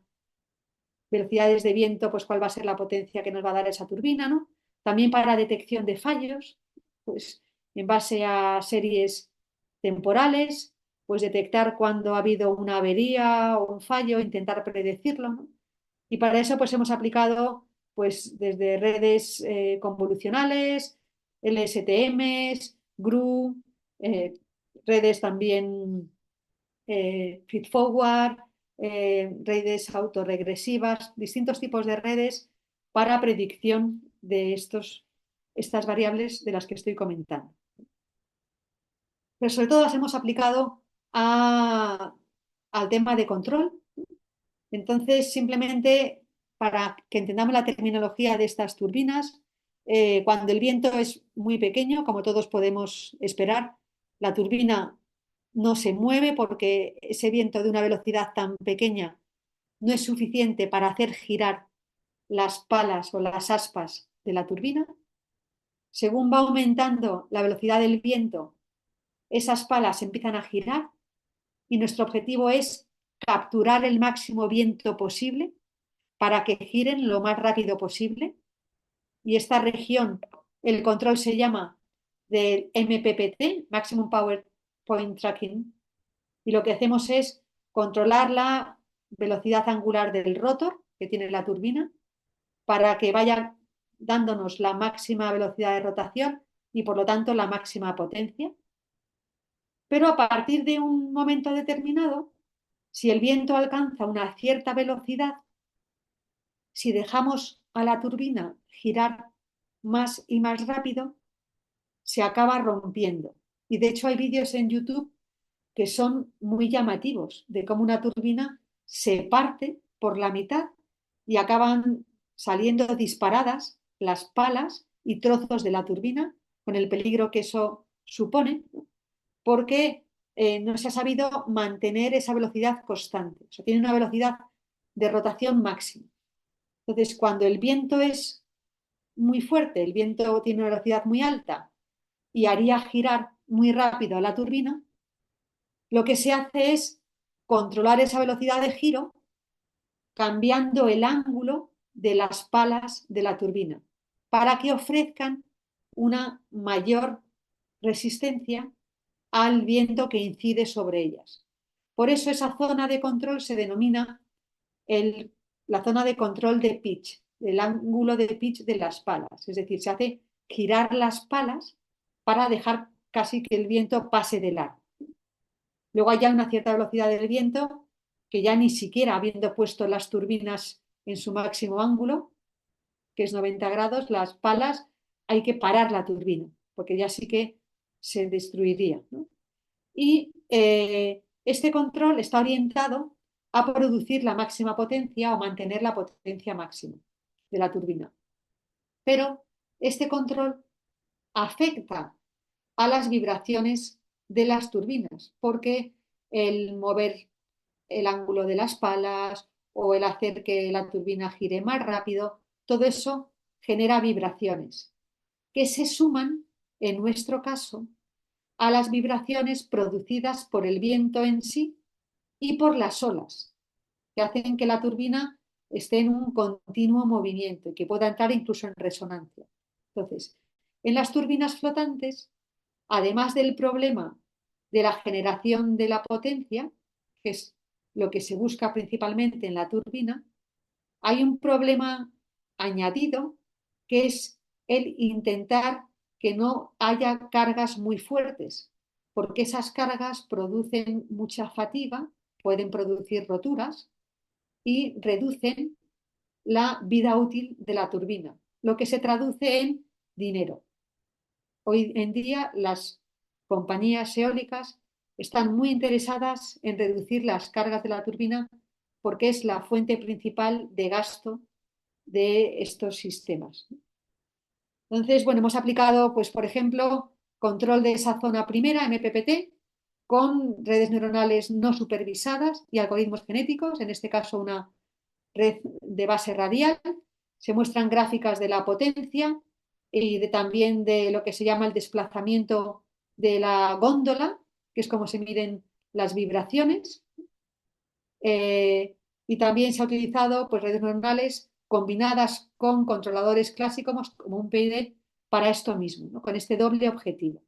velocidades de viento, pues cuál va a ser la potencia que nos va a dar esa turbina, ¿no? También para detección de fallos, pues en base a series temporales, pues detectar cuando ha habido una avería o un fallo, intentar predecirlo, ¿no? Y para eso pues hemos aplicado pues desde redes convolucionales, LSTMs, GRU, eh, redes también feedforward, redes autorregresivas, distintos tipos de redes para predicción de estas variables de las que estoy comentando. Pero sobre todo las hemos aplicado al tema de control. Entonces, simplemente para que entendamos la terminología de estas turbinas, cuando el viento es muy pequeño, como todos podemos esperar, la turbina no se mueve porque ese viento de una velocidad tan pequeña no es suficiente para hacer girar las palas o las aspas de la turbina. Según va aumentando la velocidad del viento, esas palas empiezan a girar y nuestro objetivo es capturar el máximo viento posible para que giren lo más rápido posible. Y esta región, el control se llama del MPPT, Maximum Power Point Tracking, y lo que hacemos es controlar la velocidad angular del rotor que tiene la turbina para que vaya dándonos la máxima velocidad de rotación y por lo tanto la máxima potencia. Pero a partir de un momento determinado, si el viento alcanza una cierta velocidad, si dejamos a la turbina girar más y más rápido, se acaba rompiendo. Y de hecho hay vídeos en YouTube que son muy llamativos de cómo una turbina se parte por la mitad y acaban saliendo disparadas las palas y trozos de la turbina, con el peligro que eso supone, porque no se ha sabido mantener esa velocidad constante. O sea, tiene una velocidad de rotación máxima. Entonces, cuando el viento es muy fuerte, el viento tiene una velocidad muy alta y haría girar muy rápido a la turbina, lo que se hace es controlar esa velocidad de giro cambiando el ángulo de las palas de la turbina para que ofrezcan una mayor resistencia al viento que incide sobre ellas. Por eso esa zona de control se denomina la zona de control de pitch, el ángulo de pitch de las palas. Es decir, se hace girar las palas para dejar casi que el viento pase de largo. Luego hay ya una cierta velocidad del viento que ya ni siquiera habiendo puesto las turbinas en su máximo ángulo, que es 90 grados, las palas, hay que parar la turbina, porque ya sí que se destruiría, ¿no? Y este control está orientado a producir la máxima potencia o mantener la potencia máxima de la turbina. Pero este control afecta a las vibraciones de las turbinas, porque el mover el ángulo de las palas o el hacer que la turbina gire más rápido, todo eso genera vibraciones que se suman, en nuestro caso, a las vibraciones producidas por el viento en sí y por las olas, que hacen que la turbina esté en un continuo movimiento y que pueda entrar incluso en resonancia. Entonces, en las turbinas flotantes, además del problema de la generación de la potencia, que es lo que se busca principalmente en la turbina, hay un problema añadido que es el intentar que no haya cargas muy fuertes, porque esas cargas producen mucha fatiga, pueden producir roturas y reducen la vida útil de la turbina, lo que se traduce en dinero. Hoy en día las compañías eólicas están muy interesadas en reducir las cargas de la turbina porque es la fuente principal de gasto de estos sistemas. Entonces, bueno, hemos aplicado, pues, por ejemplo, control de esa zona primera, MPPT, con redes neuronales no supervisadas y algoritmos genéticos, en este caso una red de base radial. Se muestran gráficas de la potencia y también de lo que se llama el desplazamiento de la góndola, que es como se miden las vibraciones. Y también se ha utilizado pues, redes neuronales combinadas con controladores clásicos como un PID para esto mismo, ¿no? Con este doble objetivo.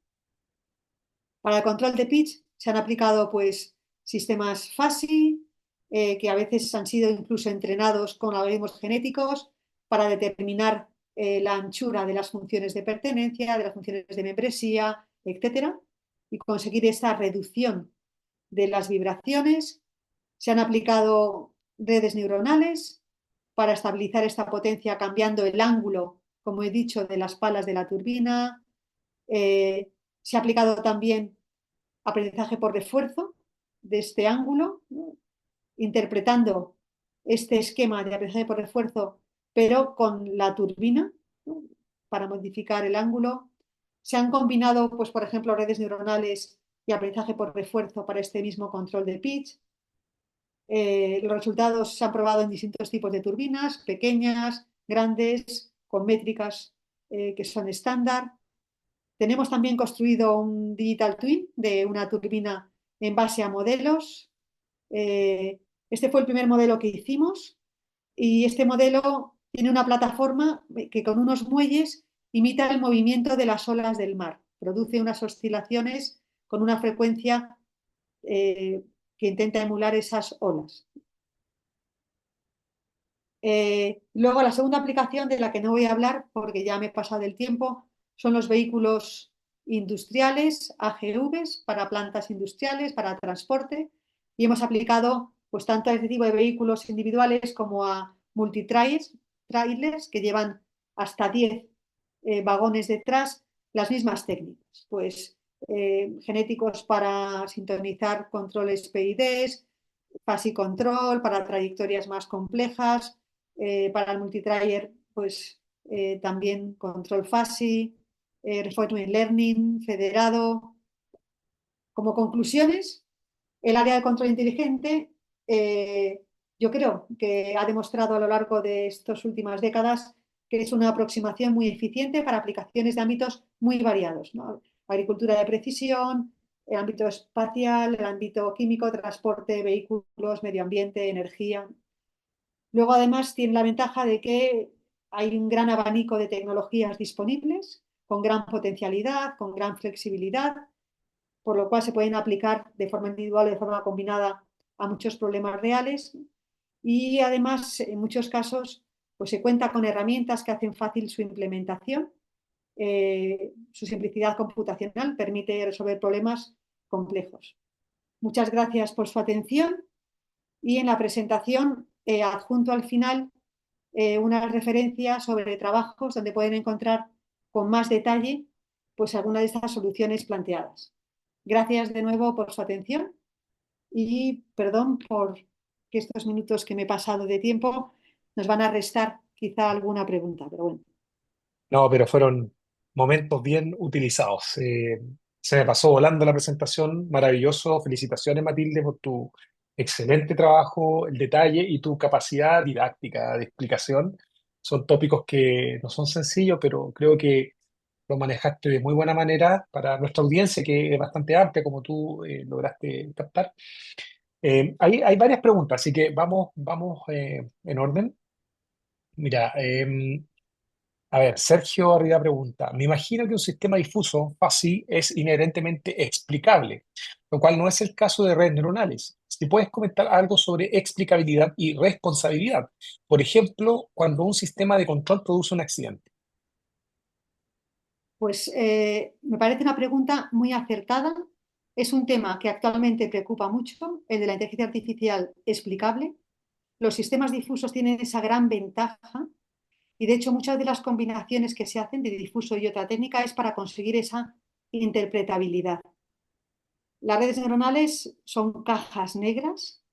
Para el control de pitch se han aplicado pues, sistemas FASI, que a veces han sido incluso entrenados con algoritmos genéticos para determinar la anchura de las funciones de pertenencia, de las funciones de membresía, etcétera, y conseguir esta reducción de las vibraciones. Se han aplicado redes neuronales para estabilizar esta potencia cambiando el ángulo, como he dicho, de las palas de la turbina. Se ha aplicado también aprendizaje por refuerzo de este ángulo, ¿no? Interpretando este esquema de aprendizaje por refuerzo, pero con la turbina, ¿no? Para modificar el ángulo. Se han combinado, pues, por ejemplo, redes neuronales y aprendizaje por refuerzo para este mismo control de pitch. Los resultados se han probado en distintos tipos de turbinas, pequeñas, grandes, con métricas que son estándar. Tenemos también construido un digital twin de una turbina en base a modelos. Este fue el primer modelo que hicimos y este modelo tiene una plataforma que con unos muelles imita el movimiento de las olas del mar. Produce unas oscilaciones con una frecuencia que intenta emular esas olas. Luego, la segunda aplicación de la que no voy a hablar porque ya me he pasado del tiempo son los vehículos industriales, AGVs, para plantas industriales, para transporte, y hemos aplicado pues tanto a este tipo de vehículos individuales como a multitrailers que llevan hasta 10 vagones detrás, las mismas técnicas, pues genéticos para sintonizar controles PIDs, fase control, para trayectorias más complejas, para el multitrayer, pues también control FASI, reinforcement learning, federado. Como conclusiones, el área de control inteligente, yo creo que ha demostrado a lo largo de estas últimas décadas que es una aproximación muy eficiente para aplicaciones de ámbitos muy variados, ¿no? Agricultura de precisión, el ámbito espacial, el ámbito químico, transporte, vehículos, medio ambiente, energía. Luego, además, tiene la ventaja de que hay un gran abanico de tecnologías disponibles, con gran potencialidad, con gran flexibilidad, por lo cual se pueden aplicar de forma individual o de forma combinada a muchos problemas reales. Y además, en muchos casos, pues se cuenta con herramientas que hacen fácil su implementación. Su simplicidad computacional permite resolver problemas complejos. Muchas gracias por su atención y en la presentación adjunto al final unas referencias sobre trabajos donde pueden encontrar con más detalle pues algunas de estas soluciones planteadas. Gracias de nuevo por su atención y perdón por que estos minutos que me he pasado de tiempo nos van a restar quizá alguna pregunta, pero bueno. No, pero fueron momentos bien utilizados. Se me pasó volando la presentación, maravilloso. Felicitaciones, Matilde, por tu excelente trabajo, el detalle y tu capacidad didáctica de explicación. Son tópicos que no son sencillos, pero creo que lo manejaste de muy buena manera para nuestra audiencia, que es bastante amplia, como tú lograste captar. Hay varias preguntas, así que vamos en orden. Mira, a ver, Sergio Arriba pregunta, me imagino que un sistema difuso, fácil, es inherentemente explicable, lo cual no es el caso de redes neuronales. Si puedes comentar algo sobre explicabilidad y responsabilidad, por ejemplo, cuando un sistema de control produce un accidente. Pues me parece una pregunta muy acertada. Es un tema que actualmente preocupa mucho, el de la inteligencia artificial explicable. Los sistemas difusos tienen esa gran ventaja y de hecho muchas de las combinaciones que se hacen de difuso y otra técnica es para conseguir esa interpretabilidad. Las redes neuronales son cajas negras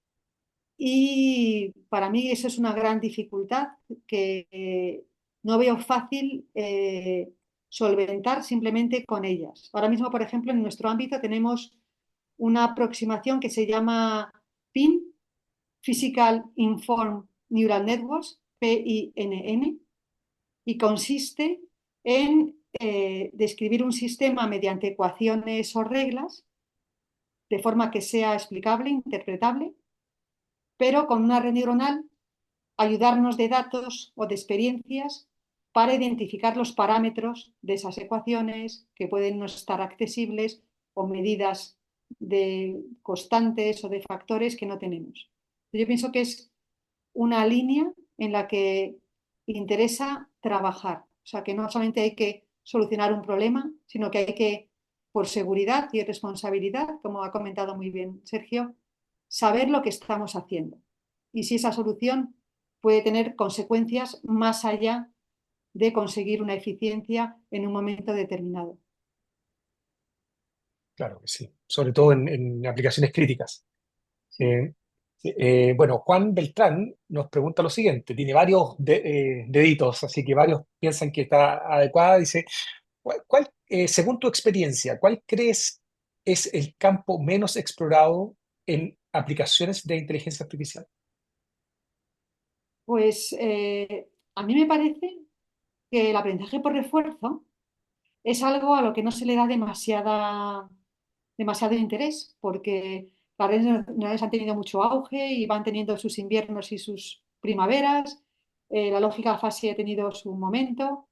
y para mí eso es una gran dificultad que no veo fácil solventar simplemente con ellas. Ahora mismo, por ejemplo, en nuestro ámbito tenemos una aproximación que se llama PIN, Physical Informed Neural Networks, PINN, y consiste en describir un sistema mediante ecuaciones o reglas de forma que sea explicable, interpretable, pero con una red neuronal ayudarnos de datos o de experiencias para identificar los parámetros de esas ecuaciones que pueden no estar accesibles o medidas de constantes o de factores que no tenemos. Yo pienso que es una línea en la que interesa trabajar. O sea, que no solamente hay que solucionar un problema, sino que hay que, por seguridad y responsabilidad, como ha comentado muy bien Sergio, saber lo que estamos haciendo. Y si esa solución puede tener consecuencias más allá de conseguir una eficiencia en un momento determinado. Claro que sí, sobre todo en aplicaciones críticas. Sí. Eh, bueno, Juan Beltrán nos pregunta lo siguiente, tiene varios deditos, así que varios piensan que está adecuada. Dice, según tu experiencia, ¿cuál crees es el campo menos explorado en aplicaciones de inteligencia artificial? Pues a mí me parece que el aprendizaje por refuerzo es algo a lo que no se le da demasiado interés, porque las redes neuronales han tenido mucho auge y van teniendo sus inviernos y sus primaveras. La lógica fácil ha tenido su momento.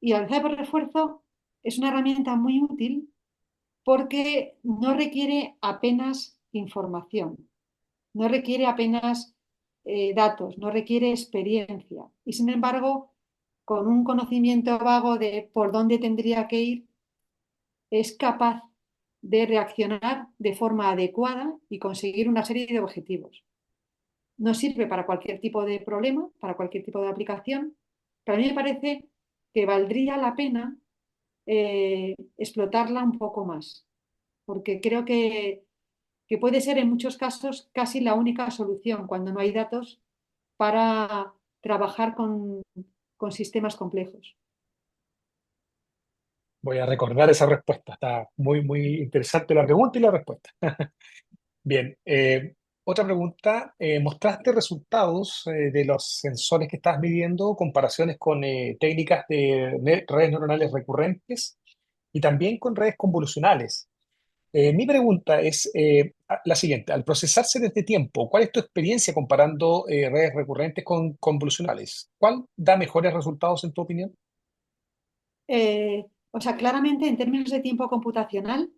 Y el aprendizaje por refuerzo es una herramienta muy útil porque no requiere apenas información, no requiere apenas datos, no requiere experiencia. Y sin embargo, con un conocimiento vago de por dónde tendría que ir, es capaz de reaccionar de forma adecuada y conseguir una serie de objetivos. No sirve para cualquier tipo de problema, para cualquier tipo de aplicación, pero a mí me parece que valdría la pena explotarla un poco más, porque creo que puede ser en muchos casos casi la única solución cuando no hay datos para trabajar con sistemas complejos. Voy a recordar esa respuesta, está muy, muy interesante la pregunta y la respuesta. Bien, otra pregunta. ¿Mostraste resultados de los sensores que estabas midiendo, comparaciones con técnicas de redes neuronales recurrentes y también con redes convolucionales? Mi pregunta es la siguiente. Al procesarse desde tiempo, ¿cuál es tu experiencia comparando redes recurrentes con convolucionales? ¿Cuál da mejores resultados en tu opinión? O sea, claramente en términos de tiempo computacional,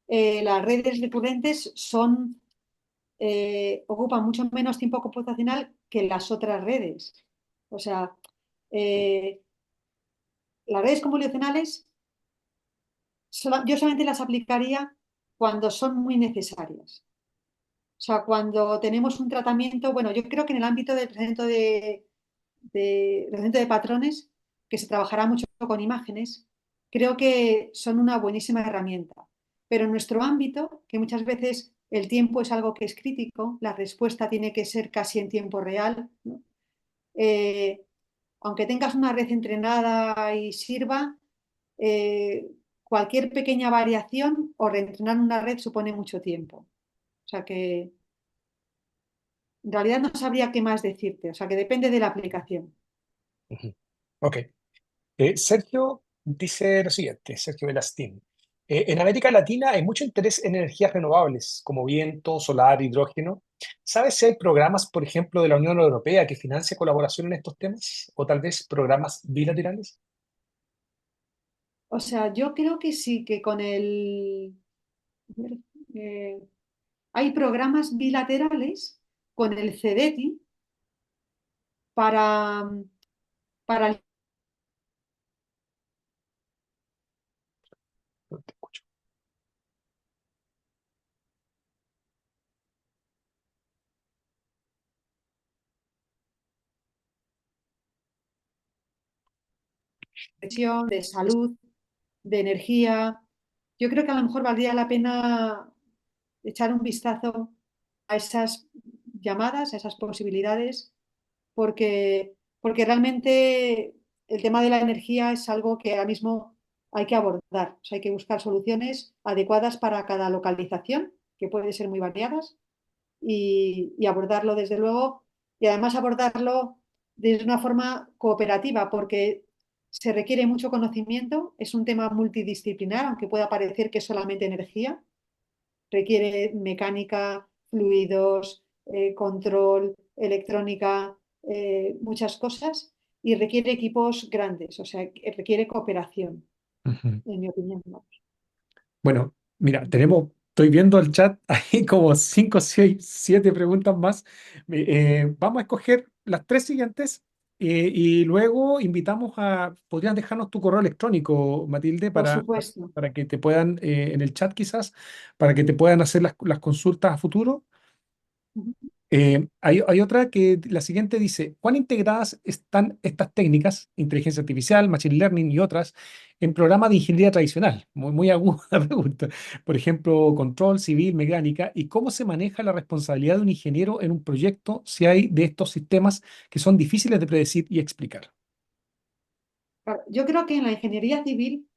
las redes recurrentes ocupan mucho menos tiempo computacional que las otras redes. O sea, eh, las redes convolucionales yo solamente las aplicaría cuando son muy necesarias. O sea, cuando tenemos un tratamiento, bueno, yo creo que en el ámbito del tratamiento de patrones, que se trabajará mucho con imágenes, creo que son una buenísima herramienta. Pero en nuestro ámbito, que muchas veces el tiempo es algo que es crítico, la respuesta tiene que ser casi en tiempo real, ¿no? Eh, Aunque tengas una red entrenada y sirva, cualquier pequeña variación o reentrenar una red supone mucho tiempo. O sea que en realidad no sabría qué más decirte. O sea que depende de la aplicación. Ujú. Ok. Sergio dice lo siguiente, Sergio Velastín. En América Latina hay mucho interés en energías renovables, como viento, solar, hidrógeno. ¿Sabes si hay programas, por ejemplo, de la Unión Europea que financia colaboración en estos temas? ¿O tal vez programas bilaterales? O sea, yo creo que sí, que con el... eh, hay programas bilaterales con el CEDETI para, para la No te escucho. presión de salud, de energía. Yo creo que a lo mejor valdría la pena echar un vistazo a esas llamadas, a esas posibilidades, porque realmente el tema de la energía es algo que ahora mismo hay que abordar. O sea, hay que buscar soluciones adecuadas para cada localización, que puede ser muy variadas, y abordarlo desde luego, y además abordarlo de una forma cooperativa, porque se requiere mucho conocimiento, es un tema multidisciplinar, aunque pueda parecer que es solamente energía, requiere mecánica, fluidos, control, electrónica, muchas cosas, y requiere equipos grandes, o sea, requiere cooperación, Ujú. en mi opinión. Bueno, mira, tenemos Estoy viendo el chat, hay como 5, 6, 7 preguntas más. Vamos a escoger las tres siguientes y luego invitamos podrían dejarnos tu correo electrónico, Matilde, Por supuesto. para que te puedan, en el chat quizás, para que te puedan hacer las consultas a futuro. Ujú. Hay otra que la siguiente dice, ¿cuán integradas están estas técnicas, inteligencia artificial, machine learning y otras, en programas de ingeniería tradicional? Muy, muy aguda la pregunta. Por ejemplo, control, civil, mecánica, ¿y cómo se maneja la responsabilidad de un ingeniero en un proyecto si hay de estos sistemas que son difíciles de predecir y explicar? Claro, yo creo que en la ingeniería civil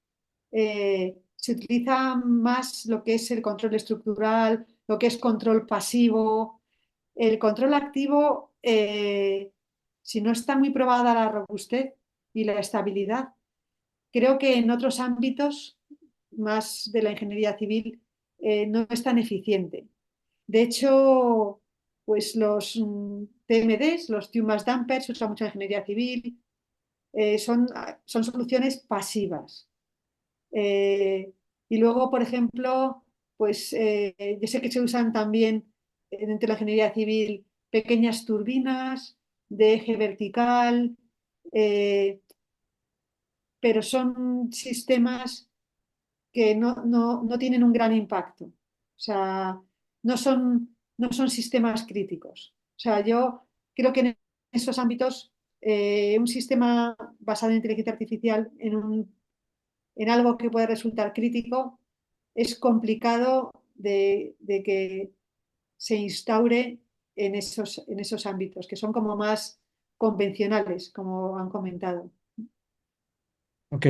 se utiliza más lo que es el control estructural, lo que es control pasivo. El control activo, si no está muy probada la robustez y la estabilidad, creo que en otros ámbitos más de la ingeniería civil no es tan eficiente. De hecho, pues los TMDs, los Tube Mass Dampers, se usan mucho en ingeniería civil, son soluciones pasivas. Eh, y luego, por ejemplo, pues yo sé que se usan también dentro de la ingeniería civil pequeñas turbinas de eje vertical, eh, pero son sistemas que no tienen un gran impacto. O sea, no son sistemas críticos. O sea, yo creo que en esos ámbitos un sistema basado en inteligencia artificial en algo que puede resultar crítico es complicado de que se instaure en esos ámbitos, que son como más convencionales, como han comentado. Ok.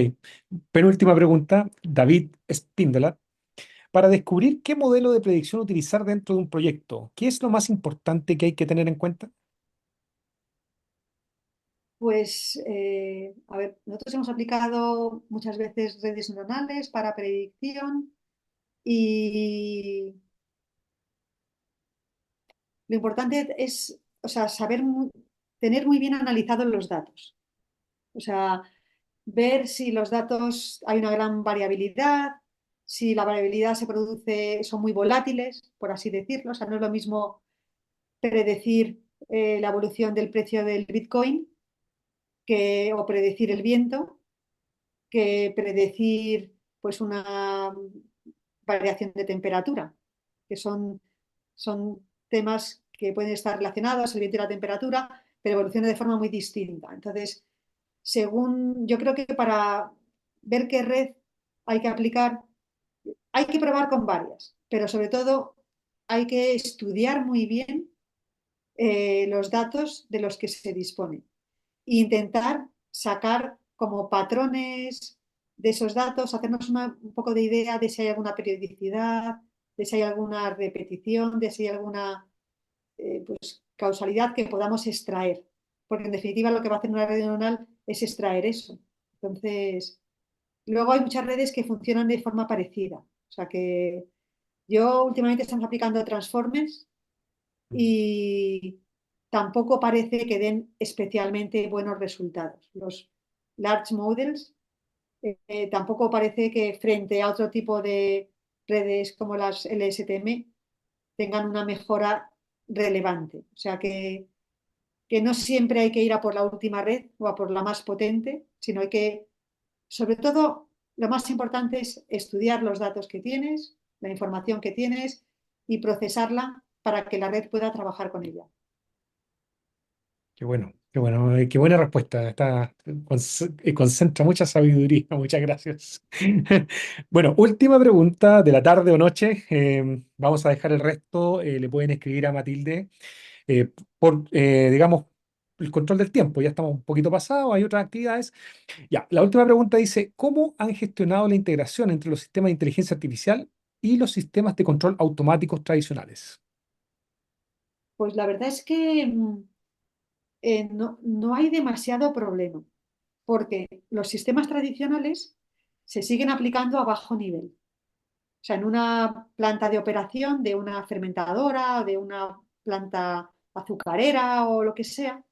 Penúltima pregunta, David Spindelat. Para descubrir qué modelo de predicción utilizar dentro de un proyecto, ¿qué es lo más importante que hay que tener en cuenta? Pues, a ver, nosotros hemos aplicado muchas veces redes neuronales para predicción y lo importante es, o sea, tener muy bien analizados los datos. O sea, ver si los datos hay una gran variabilidad, si la variabilidad se produce, son muy volátiles, por así decirlo. O sea, no es lo mismo predecir la evolución del precio del Bitcoin o predecir el viento que predecir pues una variación de temperatura, que son temas que pueden estar relacionados, el viento y la temperatura, pero evolucionan de forma muy distinta. Entonces, yo creo que para ver qué red hay que aplicar, hay que probar con varias, pero sobre todo hay que estudiar muy bien los datos de los que se dispone e intentar sacar como patrones de esos datos, hacernos un poco de idea de si hay alguna periodicidad, de si hay alguna repetición, de si hay alguna pues, causalidad que podamos extraer. Porque en definitiva lo que va a hacer una red neuronal es extraer eso. Entonces, luego hay muchas redes que funcionan de forma parecida. O sea que yo últimamente estamos aplicando transformers y tampoco parece que den especialmente buenos resultados. Los large models tampoco parece que frente a otro tipo de redes como las LSTM tengan una mejora relevante. O sea que no siempre hay que ir a por la última red o a por la más potente, sino hay que, sobre todo, lo más importante es estudiar los datos que tienes, la información que tienes y procesarla para que la red pueda trabajar con ella. Qué buena respuesta. Concentra mucha sabiduría. Muchas gracias. Bueno, última pregunta de la tarde o noche. Vamos a dejar el resto. Le pueden escribir a Matilde digamos, el control del tiempo. Ya estamos un poquito pasados, hay otras actividades. Ya, la última pregunta dice, ¿cómo han gestionado la integración entre los sistemas de inteligencia artificial y los sistemas de control automáticos tradicionales? Pues la verdad es que no hay demasiado problema, porque los sistemas tradicionales se siguen aplicando a bajo nivel. O sea, en una planta de operación de una fermentadora, de una planta azucarera o lo que sea,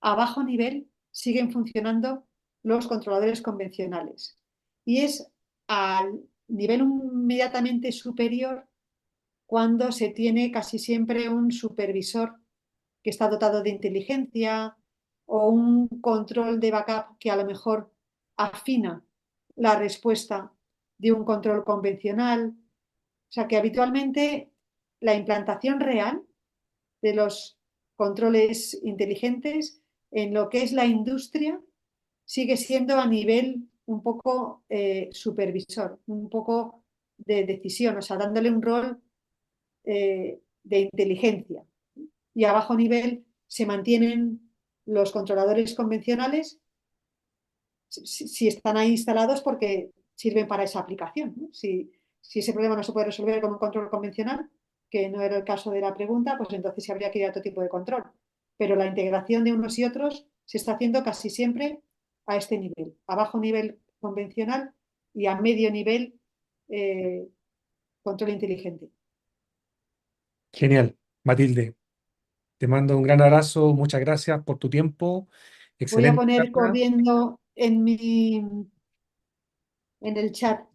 a bajo nivel siguen funcionando los controladores convencionales. Y es al nivel inmediatamente superior cuando se tiene casi siempre un supervisor que está dotado de inteligencia o un control de backup que a lo mejor afina la respuesta de un control convencional. O sea que habitualmente la implantación real de los controles inteligentes en lo que es la industria sigue siendo a nivel un poco supervisor, un poco de decisión, o sea, dándole un rol de inteligencia. Y a bajo nivel se mantienen los controladores convencionales si están ahí instalados porque sirven para esa aplicación. ¿No? Si ese problema no se puede resolver con un control convencional, que no era el caso de la pregunta, pues entonces se habría que ir a otro tipo de control. Pero la integración de unos y otros se está haciendo casi siempre a este nivel, a bajo nivel convencional y a medio nivel eh, control inteligente. Genial, Matilde. Te mando un gran abrazo, muchas gracias por tu tiempo. Voy a Excelente poner charla. corriendo en el chat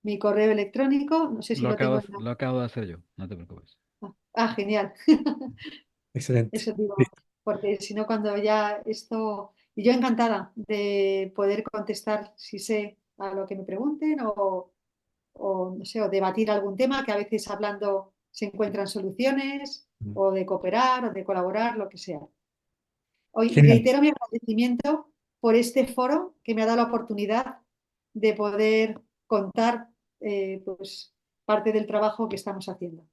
mi correo electrónico, no sé si lo tengo en la... Lo acabo de hacer yo, no te preocupes. Genial. Excelente. Eso digo, Listo. porque si no, cuando ya esto. Y yo encantada de poder contestar si sé a lo que me pregunten o no sé, o debatir algún tema que a veces hablando se encuentran soluciones, o de cooperar, o de colaborar, lo que sea. Hoy Genial. reitero mi agradecimiento por este foro que me ha dado la oportunidad de poder contar pues, parte del trabajo que estamos haciendo.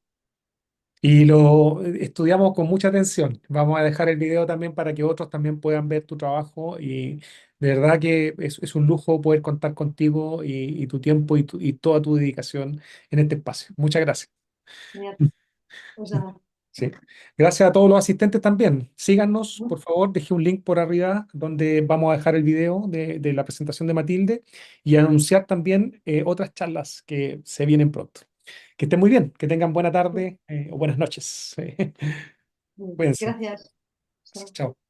Y lo estudiamos con mucha atención. Vamos a dejar el video también para que otros también puedan ver tu trabajo y de verdad que es un lujo poder contar contigo y tu tiempo y toda tu dedicación en este espacio. Muchas gracias. Genial. Pues nada. Sí. Gracias a todos los asistentes también. Síganos, por favor, dejé un link por arriba donde vamos a dejar el video de la presentación de Matilde y anunciar también otras charlas que se vienen pronto. Que estén muy bien, que tengan buena tarde o buenas noches. Cuídense. Gracias. Hasta Chao.